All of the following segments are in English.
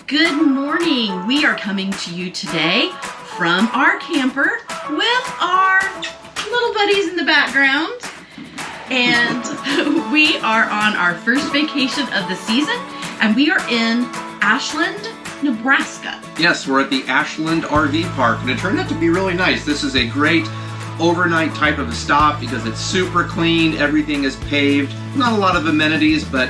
Good morning. We are coming to you today from our camper with our little buddies in the background. And we are on our first vacation of the season, and we are in Ashland, Nebraska. Yes, we're at the Ashland RV Park, and it turned out to be really nice. This is a great overnight type of a stop because it's super clean, everything is paved, not a lot of amenities, but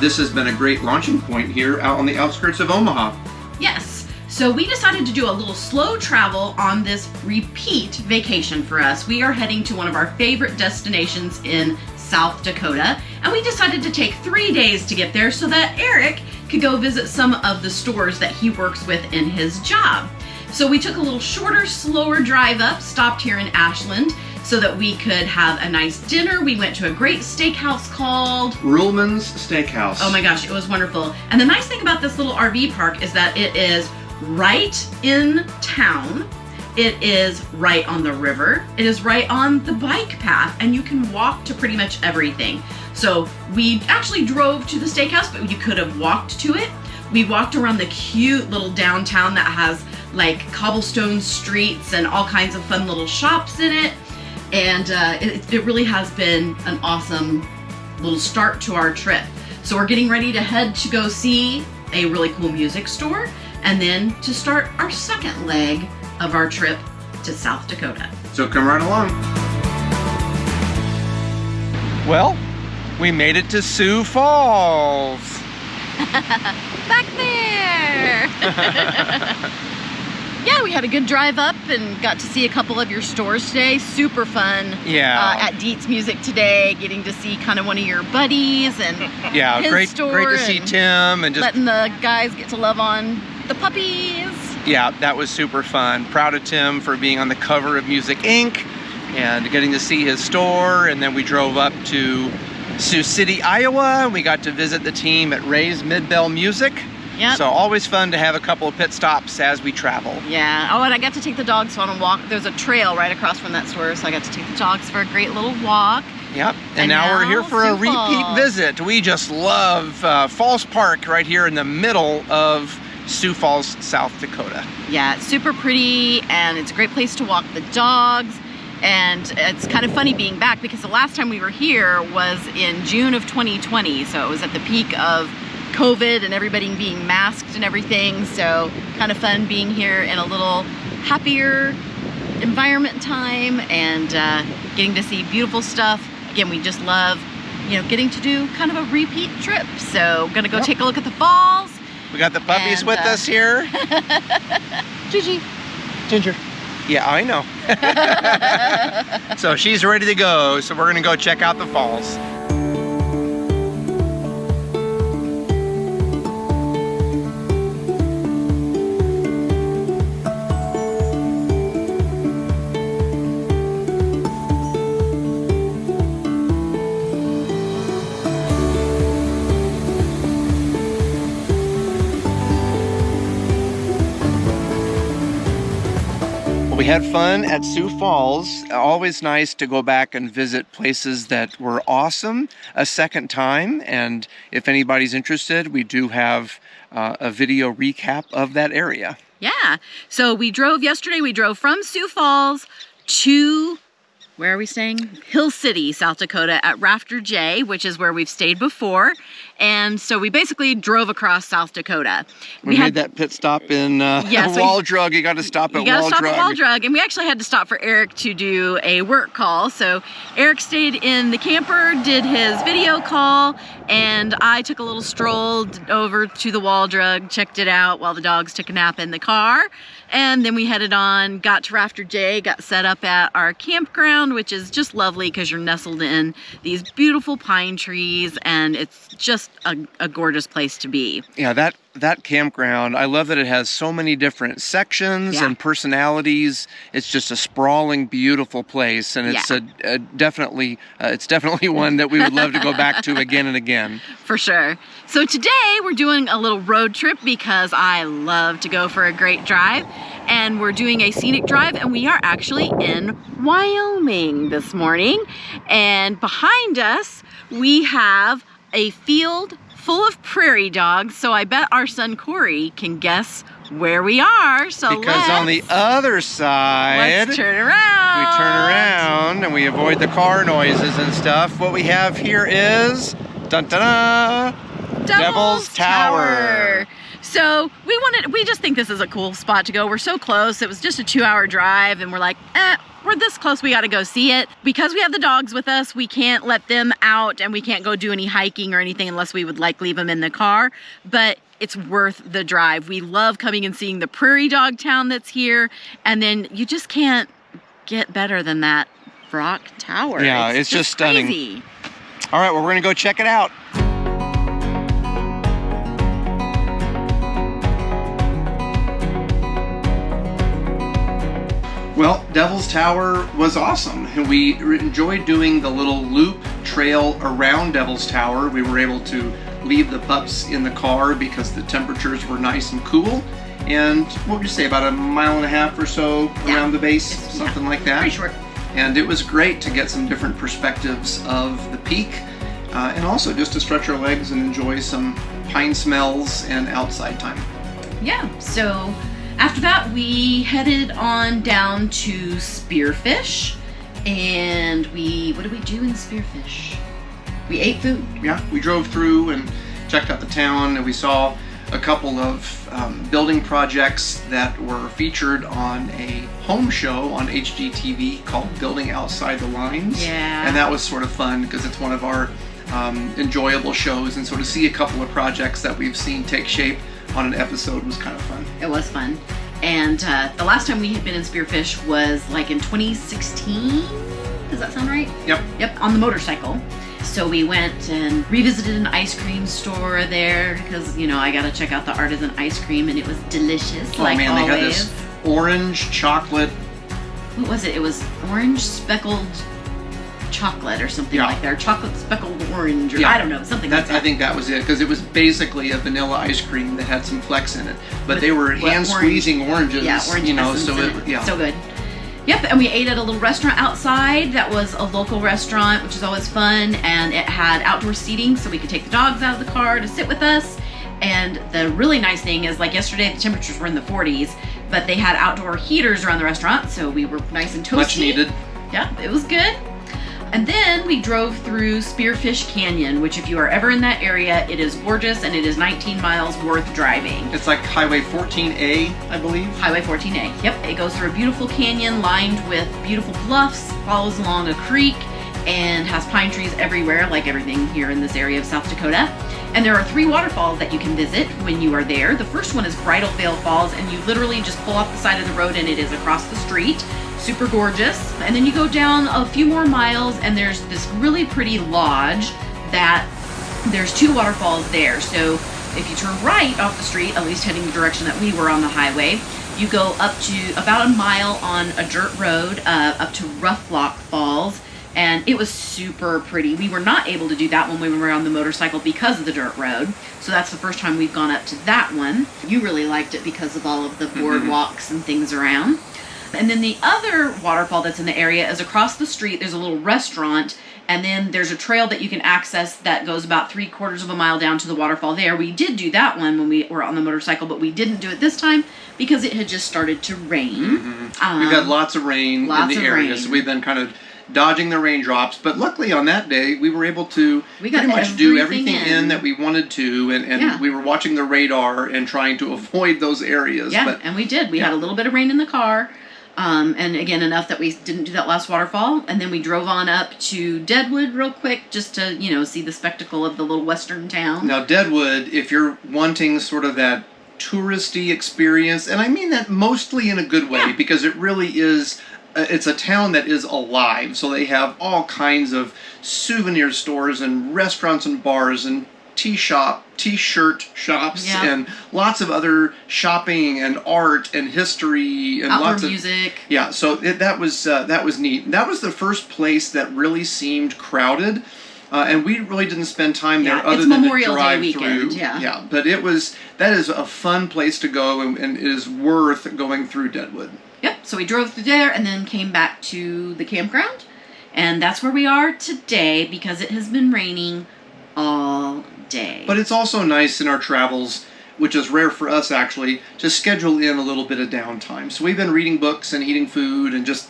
this has been a great launching point here out on the outskirts of Omaha. Yes, so we decided to do a little slow travel on this repeat vacation for us. We are heading to one of our favorite destinations in South Dakota, and we decided to take 3 days to get there so that Eric could go visit some of the stores that he works with in his job. So we took a little shorter, slower drive up, stopped here in Ashland so that we could have a nice dinner. We went to a great steakhouse called Ruhlman's Steakhouse. Oh my gosh, it was wonderful. And the nice thing about this little RV park is that it is right in town. It is right on the river. It is right on the bike path, and you can walk to pretty much everything. So we actually drove to the steakhouse, but you could have walked to it. We walked around the cute little downtown that has like cobblestone streets and all kinds of fun little shops in it. And it really has been an awesome little start to our trip. So we're getting ready to head to go see a really cool music store, and then to start our second leg of our trip to South Dakota. So come right along. Well, we made it to Sioux Falls. Back there! Yeah, we had a good drive up and got to see a couple of your stores today. Super fun. Yeah. At Dietz Music today, getting to see kind of one of your buddies and Yeah, his great store to see Tim and just letting the guys get to love on the puppies. Yeah, that was super fun. Proud of Tim for being on the cover of Music Inc. and getting to see his store. And then we drove up to Sioux City, Iowa. We got to visit the team at Ray's Midbell Music. Yep. So always fun to have a couple of pit stops as we travel. Yeah. Oh, and I got to take the dogs on a walk. There's a trail right across from that store, so I got to take the dogs for a great little walk. Yep. And now we're here for a Sioux repeat Falls. visit. We just love Falls Park right here in the middle of Sioux Falls, South Dakota. Yeah, it's super pretty, and it's a great place to walk the dogs. And it's kind of funny being back because the last time we were here was in June of 2020, so it was at the peak of COVID and everybody being masked and everything. So kind of fun being here in a little happier environment time and getting to see beautiful stuff. Again, we just love, getting to do kind of a repeat trip. So I'm gonna go take a look at the falls. We got the puppies And, with us here. Gigi. Ginger. Yeah, I know. So she's ready to go. So we're gonna go check out the falls. We had fun at Sioux Falls. Always nice to go back and visit places that were awesome a second time. And if anybody's interested, we do have a video recap of that area. Yeah. So we drove from Sioux Falls to, where are we staying? Hill City, South Dakota at Rafter J, which is where we've stayed before. And so we basically drove across South Dakota. We made that pit stop in Wall Drug. You got to stop at Wall Drug. And we actually had to stop for Eric to do a work call. So Eric stayed in the camper, did his video call, and I took a little stroll over to the Wall Drug, checked it out while the dogs took a nap in the car. And then we headed on, got to Rafter J, got set up at our campground, which is just lovely because you're nestled in these beautiful pine trees, and it's just a gorgeous place to be. Yeah, that campground, I love that it has so many different sections and personalities. It's just a sprawling, beautiful place, and it's definitely one that we would love to go back to again and again. For sure. So today we're doing a little road trip because I love to go for a great drive, and we're doing a scenic drive, and we are actually in Wyoming this morning. And behind us we have a field full of prairie dogs, so I bet our son Corey can guess where we are. So because on the other side, let's turn around. We turn around and we avoid the car noises and stuff. What we have here is dun-dun-dun, Devil's Tower. So we just think this is a cool spot to go. We're so close. It was just a 2-hour drive, and we're like, we're this close, we got to go see it. Because we have the dogs with us, we can't let them out, and we can't go do any hiking or anything unless we would leave them in the car. But it's worth the drive. We love coming and seeing the prairie dog town that's here, and then you just can't get better than that rock tower. Yeah, it's just stunning. Crazy. All right, well, we're gonna go check it out. Well, Devil's Tower was awesome, and we enjoyed doing the little loop trail around Devil's Tower. We were able to leave the pups in the car because the temperatures were nice and cool. And what would you say, about 1.5 miles or so around the base, something like that? Pretty short. And it was great to get some different perspectives of the peak, and also just to stretch our legs and enjoy some pine smells and outside time. Yeah, so after that, we headed on down to Spearfish, and what did we do in Spearfish? We ate food. Yeah, we drove through and checked out the town, and we saw a couple of building projects that were featured on a home show on HGTV called Building Outside the Lines. Yeah. And that was sort of fun because it's one of our enjoyable shows, and so to see a couple of projects that we've seen take shape on an episode was kind of fun. It was fun. And the last time we had been in Spearfish was like in 2016. Does that sound right? Yep. Yep, on the motorcycle. So we went and revisited an ice cream store there because, I got to check out the artisan ice cream, and it was delicious. Oh like man, always. they had this orange chocolate. What was it? It was orange speckled chocolate or something like that. Or chocolate speckled orange, or I don't know, something like that. I think that was it, because it was basically a vanilla ice cream that had some flecks in it. But they were hand squeezing oranges. Yeah, orange essence so good. Yep, and we ate at a little restaurant outside that was a local restaurant, which is always fun, and it had outdoor seating so we could take the dogs out of the car to sit with us. And the really nice thing is, like yesterday, the temperatures were in the 40s, but they had outdoor heaters around the restaurant, so we were nice and toasty. Much needed. Yeah, it was good. And then we drove through Spearfish Canyon, which if you are ever in that area, it is gorgeous, and it is 19 miles worth driving. It's like Highway 14A, I believe. Highway 14A, yep. It goes through a beautiful canyon lined with beautiful bluffs, follows along a creek, and has pine trees everywhere, like everything here in this area of South Dakota. And there are 3 waterfalls that you can visit when you are there. The first one is Bridal Veil Falls, and you literally just pull off the side of the road and it is across the street. Super gorgeous. And then you go down a few more miles and there's this really pretty lodge that there's 2 waterfalls there. So if you turn right off the street, at least heading the direction that we were on the highway, you go up to about a mile on a dirt road up to Rough Lock Falls. And it was super pretty. We were not able to do that when we were on the motorcycle because of the dirt road. So that's the first time we've gone up to that one. You really liked it because of all of the boardwalks and things around. And then the other waterfall that's in the area is across the street. There's a little restaurant, and then there's a trail that you can access that goes about 3/4 of a mile down to the waterfall there. We did do that one when we were on the motorcycle, but we didn't do it this time because it had just started to rain. We've had lots of rain in the area, so we've been kind of dodging the raindrops. But luckily on that day, we were able to pretty much do everything in that we wanted to, and we were watching the radar and trying to avoid those areas. Yeah, and we did. We had a little bit of rain in the car. And again, enough that we didn't do that last waterfall. And then we drove on up to Deadwood real quick just to, see the spectacle of the little western town. Now, Deadwood, if you're wanting sort of that touristy experience, and I mean that mostly in a good way, because it really is, it's a town that is alive. So they have all kinds of souvenir stores and restaurants and bars and t-shirt shops and lots of other shopping and art and history and outdoor lots of music. Yeah, so that was neat. That was the first place that really seemed crowded, and we really didn't spend time there other than Memorial to drive Day through. weekend, Yeah, but that is a fun place to go, and it is worth going through Deadwood. Yep. So we drove through there and then came back to the campground, and that's where we are today because it has been raining all day. But it's also nice in our travels, which is rare for us actually, to schedule in a little bit of downtime. So we've been reading books and eating food and just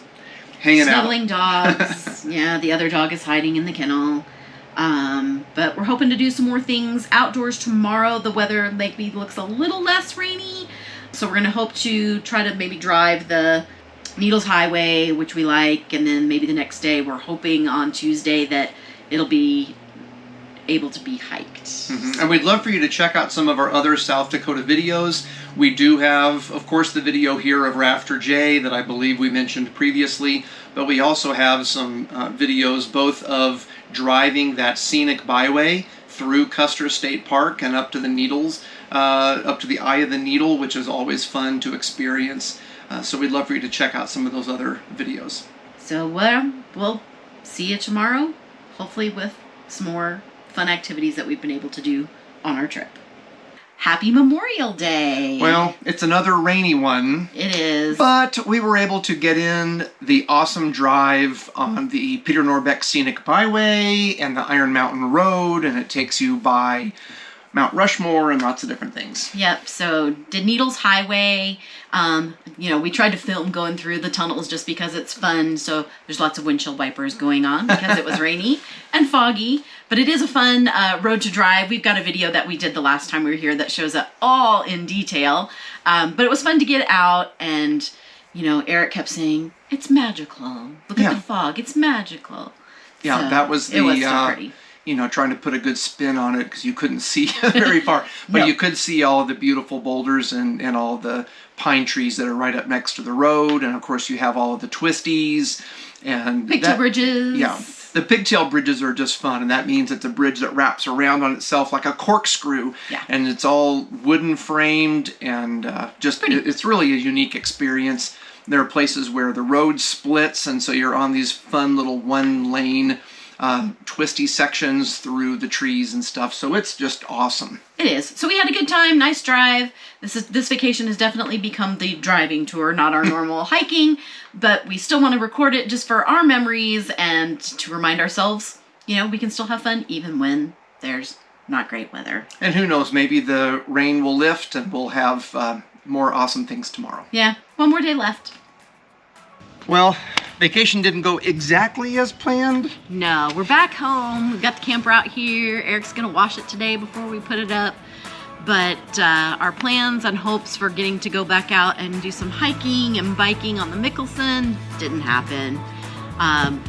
hanging Snuggling out. dogs. Yeah, the other dog is hiding in the kennel. But we're hoping to do some more things outdoors tomorrow. The weather maybe looks a little less rainy. So we're going to hope to try to maybe drive the Needles Highway, which we like. And then maybe the next day, we're hoping on Tuesday that it'll be able to be hiked. Mm-hmm. And we'd love for you to check out some of our other South Dakota videos. We do have, of course, the video here of Rafter J that I believe we mentioned previously, but we also have some videos both of driving that scenic byway through Custer State Park and up to the Needles, up to the Eye of the Needle, which is always fun to experience. So we'd love for you to check out some of those other videos. So we'll see you tomorrow, hopefully with some more fun activities that we've been able to do on our trip. Happy Memorial Day! Well, it's another rainy one. It is. But we were able to get in the awesome drive on the Peter Norbeck Scenic Byway and the Iron Mountain Road, and it takes you by Mount Rushmore and lots of different things. Yep, so did Needles Highway. We tried to film going through the tunnels just because it's fun, so there's lots of windshield wipers going on because it was rainy and foggy. But it is a fun road to drive. We've got a video that we did the last time we were here that shows it all in detail. But it was fun to get out, and, Eric kept saying, it's magical. Look at the fog, it's magical. Yeah, so that was it was so pretty. Trying to put a good spin on it because you couldn't see very far. But you could see all of the beautiful boulders and all the pine trees that are right up next to the road. And, of course, you have all of the twisties. And pigtail bridges. Yeah. The pigtail bridges are just fun, and that means it's a bridge that wraps around on itself like a corkscrew. Yeah. And it's all wooden framed, and it's really a unique experience. There are places where the road splits, and so you're on these fun little one-lane twisty sections through the trees and stuff. So it's just awesome. It is. So we had a good time, nice drive. This vacation has definitely become the driving tour, not our normal hiking, but we still want to record it just for our memories and to remind ourselves, we can still have fun even when there's not great weather. And who knows, maybe the rain will lift and we'll have more awesome things tomorrow. Yeah, one more day left. Well, vacation didn't go exactly as planned. No, we're back home. We've got the camper out here. Eric's gonna wash it today before we put it up. But our plans and hopes for getting to go back out and do some hiking and biking on the Mickelson didn't happen.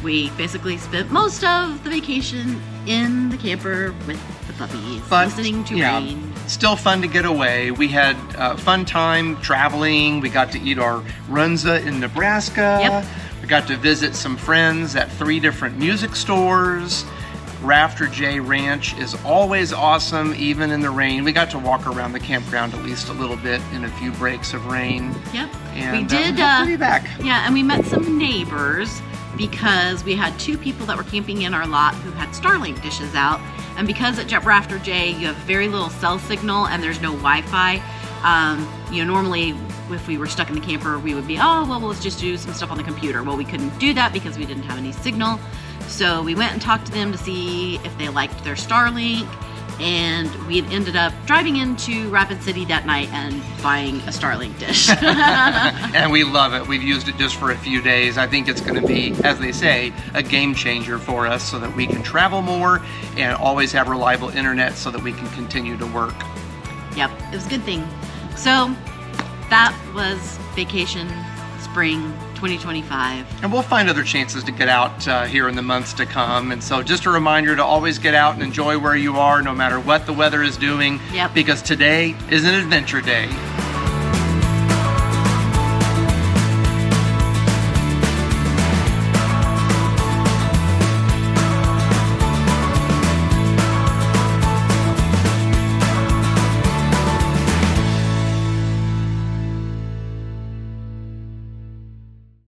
We basically spent most of the vacation in the camper with the puppies, listening to rain. Still fun to get away. We had a fun time traveling. We got to eat our runza in Nebraska. Yep. We got to visit some friends at 3 different music stores. Rafter J Ranch is always awesome, even in the rain. We got to walk around the campground at least a little bit in a few breaks of rain. Yep. And we did. We'll be back. Yeah, and we met some neighbors because we had 2 people that were camping in our lot who had Starlink dishes out. And because at Rafter J you have very little cell signal and there's no Wi-Fi, normally if we were stuck in the camper, we would be, let's just do some stuff on the computer. Well, we couldn't do that because we didn't have any signal. So we went and talked to them to see if they liked their Starlink, and we had ended up driving into Rapid City that night and buying a Starlink dish. And we love it. We've used it just for a few days. I think it's going to be, as they say, a game changer for us so that we can travel more and always have reliable internet so that we can continue to work. Yep, it was a good thing. So that was vacation spring 2025. And we'll find other chances to get out here in the months to come. And so just a reminder to always get out and enjoy where you are, no matter what the weather is doing. Yep. Because today is an adventure day.